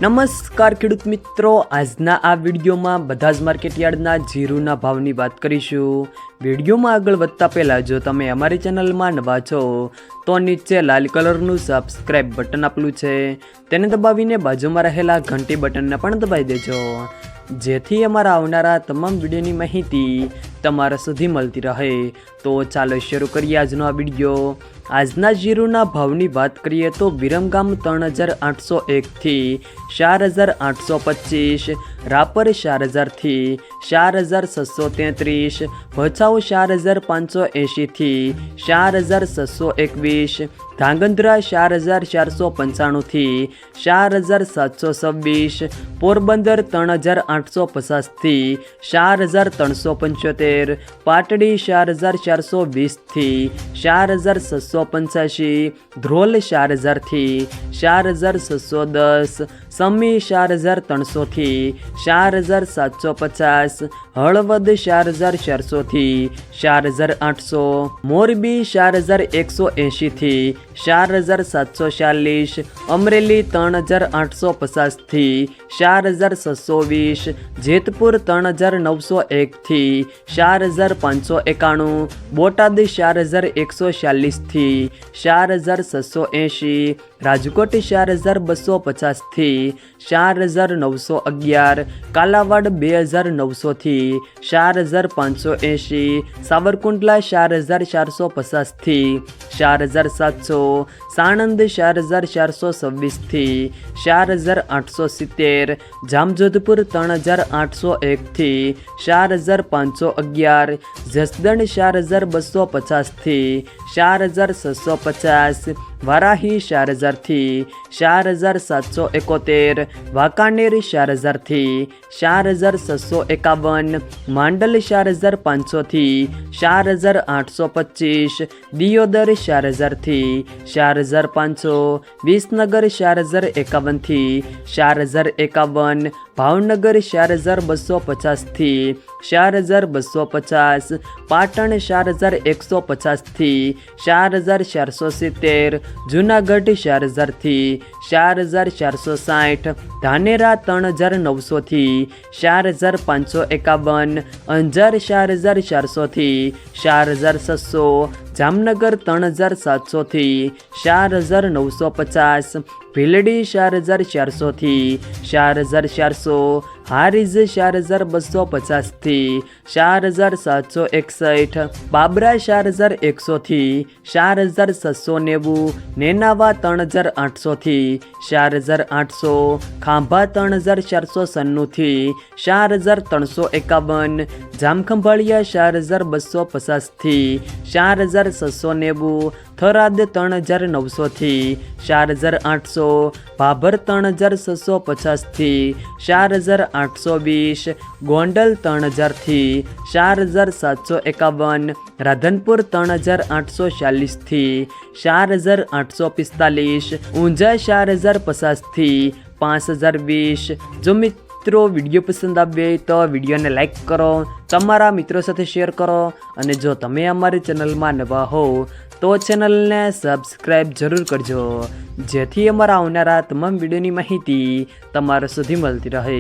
નમસ્કાર ખેડૂત મિત્રો, આજના આ વિડીયોમાં બધા જ માર્કેટયાર્ડના જીરુના ભાવની વાત કરીશું। વિડીયોમાં આગળ વધતા પહેલાં જો તમે અમારી ચેનલમાં નવા છો તો નીચે લાલ કલરનું સબસ્ક્રાઇબ બટન આપેલું છે તેને દબાવીને બાજુમાં રહેલા ઘંટી બટનને પણ દબાવી દેજો, જેથી અમારા આવનારા તમામ વિડીયોની માહિતી તમારા સુધી મળતી રહે। તો ચાલો શરૂ કરીએ આજનો આ વિડીયો। આજના જીરુના ભાવની વાત કરીએ તો વિરમગામ 3801 થી 4825, રાપર 4000 થી 4633, ભચાઉ 4580 થી 4621, ધાંગધ્રા 4495 થી 4726, પોરબંદર 3850 થી 4375, પાટડી 4420 થી 4685, ધ્રોલ 4000 થી 4610, સમી 4300 થી 4750, હળવદ 4400 થી 4800, મોરબી 4180 થી 4740, અમરેલી 3850 થી 4620, જેતપુર 3901 થી 4591, બોટાદ 4140 થી 4680, રાજકોટ 4250 થી 4911, કાલાવાડ 2900 થી 4580, સાવરકુંડલા 4450 થી 4700, સાણંદ 4426 થી 4870, જામજોધપુર 3801 થી 4511, જસદણ 4250 થી 4650, વારાહી 4000 થી 4771, વાંકાનેર 4000 થી 4651, માંડલ 4500 થી 4825, દિયોદર 4000 થી 4500, વિસનગર 4051 થી 4051, ભાવનગર 4250 થી 4250, પાટણ 4150 થી 4470, જુનાગઢ 4000 થી 4460, ધાનેરા 3900 થી 4551, અંજાર 4400 થી 4600, જામનગર 3700 થી 4950, ભીલડી 4400 થી 4400, હારીજ 4250 થી 4761, બાબરા 4100 થી 4790, નેનાવા 3800 થી 4800, ખાંભા 3496 થી 4351, જામખંભાળિયા 4250 થી 4690, થરાદ 3900 થી 4800, ભાભર 3650 થી 4820, ગોંડલ 3000 થી 4751, રાધનપુર 3840 થી 4845, ઊંઝા 4050 થી 5020। જો મિત્રો વિડીયો પસંદ આવે તો વિડીયોને લાઈક કરો, તમારા મિત્રો સાથે શેર કરો, અને જો તમે અમારી ચેનલમાં નવા હો તો ચેનલને સબસ્ક્રાઈબ જરૂર કરજો, જેથી અમારા આવનારા તમામ વિડીયોની માહિતી તમારા સુધી મળતી રહે।